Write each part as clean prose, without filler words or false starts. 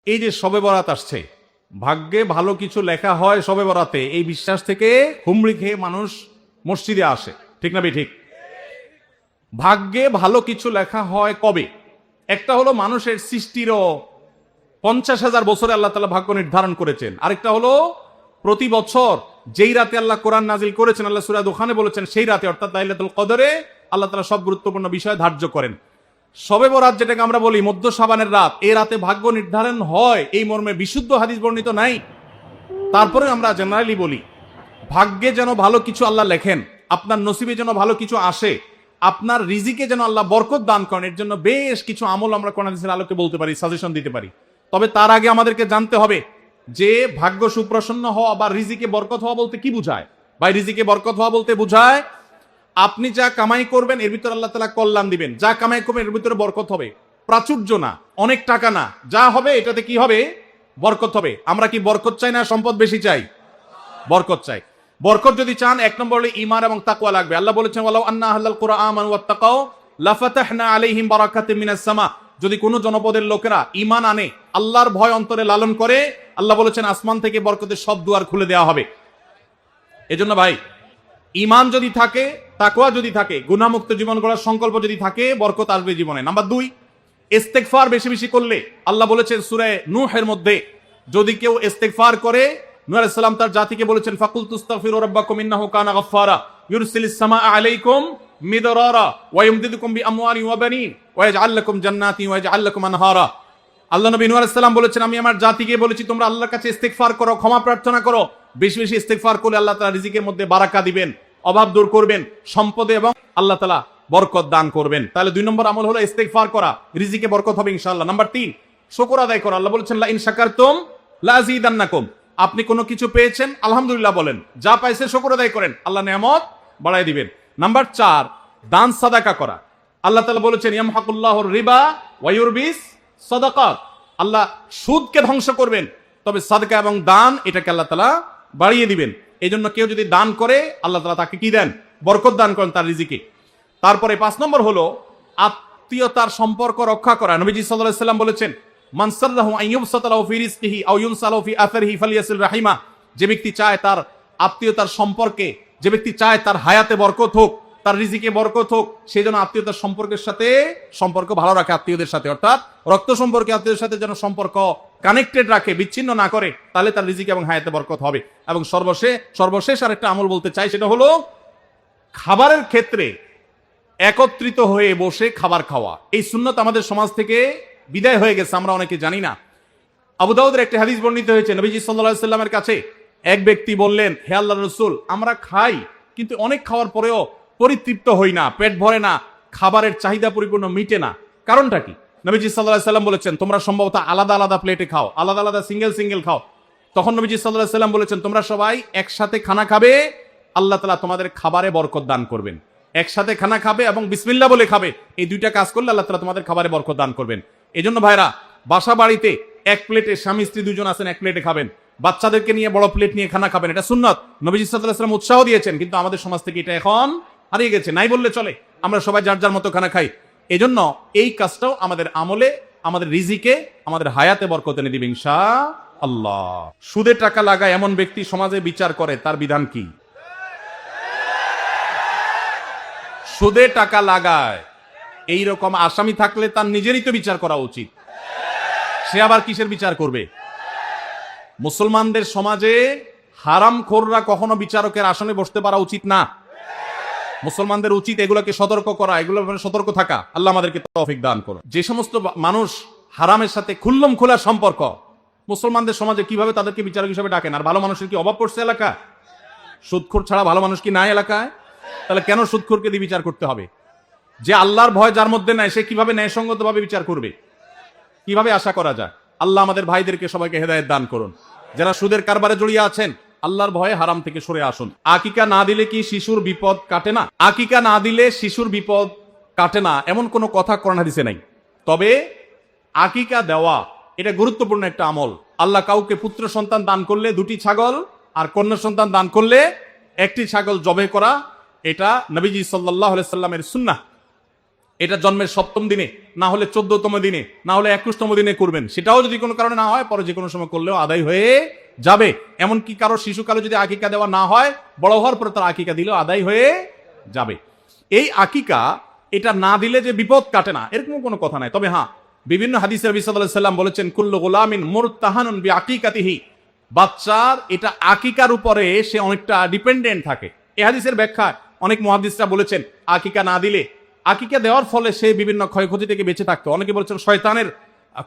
এই যে শবে বরাত আসছে, ভাগ্যে ভালো কিছু লেখা হয় শবে বরাতে, এই বিশ্বাস থেকে হুমড়ি খেয়ে মানুষ মসজিদে আসে, ঠিক না ঠিক? ভাগ্যে ভালো কিছু লেখা হয় কবে? একটা হলো মানুষের সৃষ্টিরও 50,000 বছরে আল্লাহ তাআলা ভাগ্য নির্ধারণ করেছেন। আরেকটা হলো প্রতি বছর যেই রাতে আল্লাহ কোরআন নাজিল করেছেন, আল্লাহ সূরা দুখানে বলেছেন সেই রাতে অর্থাৎ লাইলাতুল কদরে আল্লাহ তাআলা সব গুরুত্বপূর্ণ বিষয় ধার্য করেন। শবে বরাত যেটাকে আমরা বলি মধ্য শাবানের রাত, এই রাতে ভাগ্য নির্ধারণ হয় এই মর্মে বিশুদ্ধ হাদিস বর্ণিত নাই। তারপরে আমরা জেনারেলি বলি ভাগ্যে যেন ভালো কিছু আল্লাহ লেখেন, আপনার নসিবে যেন ভালো কিছু আসে, আপনার রিজিকে যেন আল্লাহ বরকত দান করেন, এর জন্য বেশ কিছু আমল আমরা কোরআন হাদিসের আলোকে বলতে পারি, সাজেশন দিতে পারি। তবে তার আগে আমাদেরকে জানতে হবে যে ভাগ্য সুপ্রসন্ন হওয়া বা রিজিকে বরকত হওয়া বলতে কি বুঝায়। ভাই, রিজিকে বরকত হওয়া বলতে বুঝায় আপনি যা কামাই করবেন এর ভিতরে আল্লাহ তাআলা কল্যাণ দিবেন, যা কামাই করবেন এর ভিতরে বরকত হবে, প্রাচুর্য না, অনেক টাকা না, যা হবে এটাতে কি হবে? বরকত হবে। আমরা কি বরকত চাই না সম্পদ বেশি চাই? বরকত চাই। বরকত যদি চান, এক নম্বর হলো ঈমান এবং তাকওয়া লাগবে। আল্লাহ বলেছেন ওয়ালাউ আন্না আহলাল কুরআন আমানু ওয়াত্তাকাও লাফাতাহনা আলাইহিম বারাকাতিম মিনাস সামা। যদি কোন জনপদের লোকেরা ঈমান আনে, আল্লাহর ভয় অন্তরে লালন করে, আল্লাহ বলেছেন আসমান থেকে বরকতের সব দুয়ার খুলে দেওয়া হবে। এজন্য ভাই, ঈমান যদি থাকে, তাকওয়া যদি থাকে, গুনাহমুক্ত জীবন গড়ার সংকল্প যদি থাকে, বরকত আসবে জীবনে। নাম্বার 2, ইস্তেগফার বেশি বেশি করলে, আল্লাহ বলেছেন সূরা নূহের মধ্যে, যদি কেউ ইস্তেগফার করে, নূহ আলাইহিস সালাম তার জাতিকে বলেছেন ফাকুল তুস্তাগফিরু রাব্বাকুম ইন্নাহু কানা গাফফারা ইউরসিলিস সামাআ আলাইকুম মিদরারা ওয়া ইমদিদুকুম বিআমওয়ালিন ওয়া বানিন ওয়া ইয়াজআল লাকুম জান্নাতিন ওয়া ইয়াজআল লাকুম আনহারা। আল্লাহ নবী নূহ আলাইহিস সালাম বলেছেন, আমি আমার জাতিকে বলেছি তোমরা আল্লাহর কাছে ইস্তেগফার করো, ক্ষমা প্রার্থনা করো। বেশি বেশি ইস্তেগফার করলে আল্লাহ তাআলা রিজিকের মধ্যে বারাকা দিবেন, অভাব দূর করবেন, সম্পদে এবং আল্লাহ তাআলা বরকত দান করবেন। তাহলে 2 নম্বর আমল হলো ইস্তেগফার করা, রিজিকে বরকত হবে ইনশাআল্লাহ। নাম্বার 3, শুকর আদায় করা। আল্লাহ বলেছেন লা ইন শাকারতুম লা আযীদান্নাকুম। আপনি কোনো কিছু পেয়েছেন, আলহামদুলিল্লাহ বলেন, যা পাইছে শুকর আদায় করেন, আল্লাহ নিয়ামত বাড়ায় দিবেন। নাম্বার 4, দান সাদাকা করা। আল্লাহ তাআলা বলেছেন ইয়ামহাকুল্লাহুর রিবা ওয়া ইউরবিস সাদাকাত। আল্লাহ সুদকে ধ্বংস করবেন, তবে সাদকা এবং দান এটাকে আল্লাহ তাআলা বাড়িয়ে দিবেন। এই জন্য কেউ যদি দান করে আল্লাহ তাআলা তাকে কি দেন? বরকত দান করেন তার রিজিকে। তারপরে 5 নম্বর হলো আত্মীয়তার সম্পর্ক রক্ষা করা। নবীজি সাল্লাল্লাহু আলাইহি ওয়াসাল্লাম বলেছেন মান সাররাহু আন ইউবসাতা লাহু ফি রিজকিহি আও ইউনসালাহু ফি আথরিহি ফালিয়াসিল রাহিমা। যে ব্যক্তি চায় তার আত্মীয়তার সম্পর্কে, যে ব্যক্তি চায় তার হায়াতে বরকত হোক, তার রিজিকে বরকত হোক, সেই জন্য আত্মীয়তার সম্পর্কের সাথে সম্পর্ক ভালো রাখে, আত্মীয়দের সাথে অর্থাৎ রক্ত সম্পর্কে আত্মীয়দের সাথে যেন সম্পর্ক কানেক্টেড রাখে, বিচ্ছিন্ন না করে, তাহলে তার রিজিক এবং হায়াতে বরকত হবে। এবং সর্বশেষ আরেকটা আমল বলতে চাই, সেটা হলো খাবারের ক্ষেত্রে একত্রিত হয়ে বসে খাবার খাওয়া। এই সুন্নত আমাদের সমাজ থেকে বিদায় হয়ে গেছে, আমরা অনেকে জানি না। আবু দাউদের একটা হাদিস বর্ণিত হয়েছে, নবীজি সাল্লাল্লাহু আলাইহি ওয়াসাল্লামের কাছে এক ব্যক্তি বললেন, হে আল্লাহর রাসূল, আমরা খাই কিন্তু অনেক খাওয়ার পরেও পরিতৃপ্ত হই না, পেট ভরে না, খাবারের চাহিদা পরিপূর্ণ মিটে না, কারণটা কি? নবীজি সাল্লাল্লাহু আলাইহি ওয়াসাল্লাম বলেছেন তোমরা সম্ভবত আলাদা আলাদা প্লেটে খাও, আলাদা আলাদা সিঙ্গেল খাও। তখন নবীজি সাল্লাল্লাহু আলাইহি ওয়াসাল্লাম বলেছেন তোমরা সবাই একসাথে খানা খাবে, আল্লাহ তাআলা তোমাদের খাবারে বরকত দান করবেন। একসাথে খানা খাবে এবং বিসমিল্লাহ বলে খাবে, এই 2টা কাজ করলে আল্লাহ তাআলা তোমাদের খাবারে বরকত দান করবেন। এজন্য ভাইরা, বাসা বাড়িতে এক প্লেটে স্বামী স্ত্রী 2জন আছেন, এক প্লেটে খাবেন, বাচ্চাদেরকে নিয়ে বড় প্লেট নিয়ে খানা খাবেন, এটা সুন্নত। নবীজি সাল্লাল্লাহু আলাইহি ওয়াসাল্লাম উৎসাহ দিয়েছেন, কিন্তু আমাদের সমাজ থেকে এটা এখন হারিয়ে গেছে, নাই বললে চলে। আমরা সবাই যার যার মতো খানা খাই। এজন্য এই কাজটাও আমাদের আমলে, আমাদের রিজিকে, আমাদের হায়াতে বরকত এনে দিবে ইনশাআল্লাহ। সুদে টাকা লাগায় এমন ব্যক্তি সমাজে বিচার করে, তার বিধান কি? সুদে টাকা লাগায় এইরকম আসামি থাকলে তার নিজেরই তো বিচার করা উচিত, সে আবার কিসের বিচার করবে? মুসলমানদের সমাজে হারামখোররা কখনো বিচারকের আসনে বসতে পারা উচিত না। মুসলমানদের উচিত এগুলোকে সতর্ক করা, এগুলো সতর্ক থাকা। আল্লাহ আমাদেরকে তৌফিক দান করুন। যে সমস্ত মানুষ হারামের সাথে খুল্লম খোলা সম্পর্ক, মুসলমানদের সমাজে কিভাবে তাদেরকে বিচারক হিসেবে ডাকেন? আর ভালো মানুষের কি অভাব পড়ছে এলাকা? সুদখোর ছাড়া ভালো মানুষ কি নাই এলাকায়? তাহলে কেন সুদখোরকে দিয়ে বিচার করতে হবে? যে আল্লাহর ভয় যার মধ্যে নাই, সে কিভাবে ন্যায়সঙ্গতভাবে বিচার করবে? কিভাবে আশা করা যায়? আল্লাহ আমাদের ভাইদেরকে সবাইকে হেদায়েত দান করুন। যারা সুদের কারবারে জড়িয়ে আছেন, আল্লাহর ভয়ে হারাম থেকে সরে আসুন। আকিকা না দিলে কি শিশুর বিপদ কাটে না? আকিকা না দিলে শিশুর বিপদ কাটে না এমন কোনো কথা কোরআন হাদিসে নাই। তবে আকিকা দেওয়া এটা গুরুত্বপূর্ণ একটা আমল। আল্লাহ কাউকে পুত্র সন্তান দান করলে 2টি ছাগল, আর কন্যা সন্তান দান করলে 1টি ছাগল জবে করা, এটা নবীজি সাল্লাল্লাহু আলাইহি সাল্লামের সুন্নাহ। এটা জন্মের 7ম দিনে, না হলে 14তম দিনে, না হলে 21তম দিনে করবেন। সেটাও যদি কোনো কারণে না হয়, পরে যে কোনো সময় করলেও আদায় হয়ে যাবে। এমনকি কারো শিশুকালে যদি আকিকা দেওয়া না হয়, বড় হওয়ার পরে তার আকিকা দিলেও আদায় হয়ে যাবে। এই আকিকা এটা না দিলে যে বিপদ কাটে না, এরকম কোনো কথা নাই। তবে হ্যাঁ, বিভিন্ন হাদিসে নবী সাল্লাল্লাহু আলাইহি ওয়াসাল্লাম বলেছেন, কুল্লু গুলামিন মুরতাহানুন বিআকিকাতিহি, বাচ্চার এটা আকিকার উপরে সে অনেকটা ডিপেন্ডেন্ট থাকে। এই হাদিসের ব্যাখ্যা অনেক মুহাদ্দিসরা বলেছেন, আকিকা না দিলে, আকিকা দেওয়ার ফলে সে বিভিন্ন ক্ষয়ক্ষতি থেকে বেঁচে থাকতো। অনেকে বলেছেন শয়তানের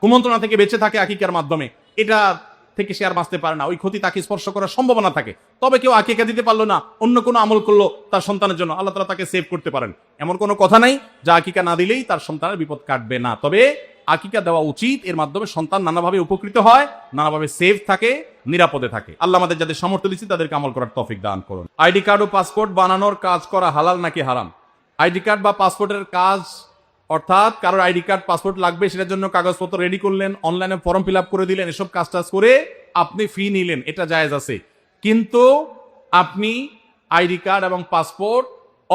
কুমন্ত্রণা থেকে বেঁচে থাকে আকিকার মাধ্যমে, এটা থেকে সে আর বাঁচতে পারে না, ওই ক্ষতি তাকে স্পর্শ করার সম্ভাবনা থাকে। তবে কেউ আকিকা দিতে পারলো না, অন্য কোনো আমল করলো তার সন্তানের জন্য, আল্লাহ তাআলা তাকে সেভ করতে পারেন। এমন কোনো কথা নাই যে আকিকা না দিলেই তার সন্তানের বিপদ কাটবে না। তবে আকিকা দেওয়া উচিত, এর মাধ্যমে সন্তান নানাভাবে উপকৃত হয়, নানাভাবে সেভ থাকে, নিরাপদে থাকে। আল্লাহ আমাদের যাদের সামর্থ্য দিচ্ছে তাদেরকে আমল করার তৌফিক দান করুন। আইডি কার্ড ও পাসপোর্ট বানানোর কাজ করা হালাল নাকি হারাম? আইডি কার্ড বা পাসপোর্টের কাজ, অর্থাৎ কারোর আইডি কার্ড পাসপোর্ট লাগবে, সেটার জন্য কাগজপত্র রেডি করলেন, অনলাইনে ফর্ম ফিল আপ করে দিলেন, এসব কাজ টাজ করে আপনি ফি নিলেন, এটা জায়েজ আছে। কিন্তু আপনি আইডি কার্ড এবং পাসপোর্ট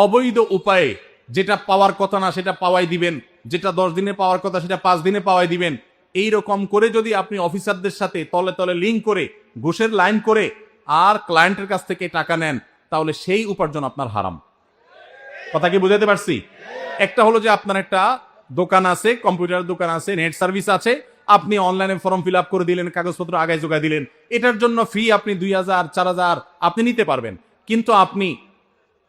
অবৈধ উপায়ে, যেটা পাওয়ার কথা না সেটা পাওয়াই দিবেন, যেটা 10 দিনে পাওয়ার কথা সেটা 5 দিনে পাওয়াই দিবেন, এই রকম করে যদি আপনি অফিসারদের সাথে তলে তলে লিঙ্ক করে, ঘুষের লাইন করে আর ক্লায়েন্টের কাছ থেকে টাকা নেন, তাহলে সেই উপার্জন আপনার হারাম। কথা কি বুঝাতে পারছি? একটা হলো যে আপনার একটা দোকান আছে, কম্পিউটার দোকান আছে, নেট সার্ভিস আছে, আপনি অনলাইনে ফর্ম ফিল আপ করে দিলেন, কাগজপত্র আগায় যোগায় দিলেন, এটার জন্য ফি আপনি 2000 4000 আপনি নিতে পারবেন। কিন্তু আপনি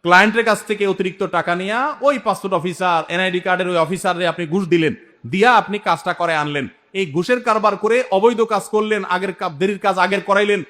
ক্লায়েন্টের কাছ থেকে অতিরিক্ত টাকা নিয়ে ওই পাসপোর্ট অফিসার, এনআইডি কার্ডের ওই অফিসারে আপনি ঘুষ দিলেন, দিয়া আপনি কাজটা করে আনলেন, এই ঘুষের কারবার করে অবৈধ কাজ করলেন, আগের দেরির কাজ আগের করাইলেন,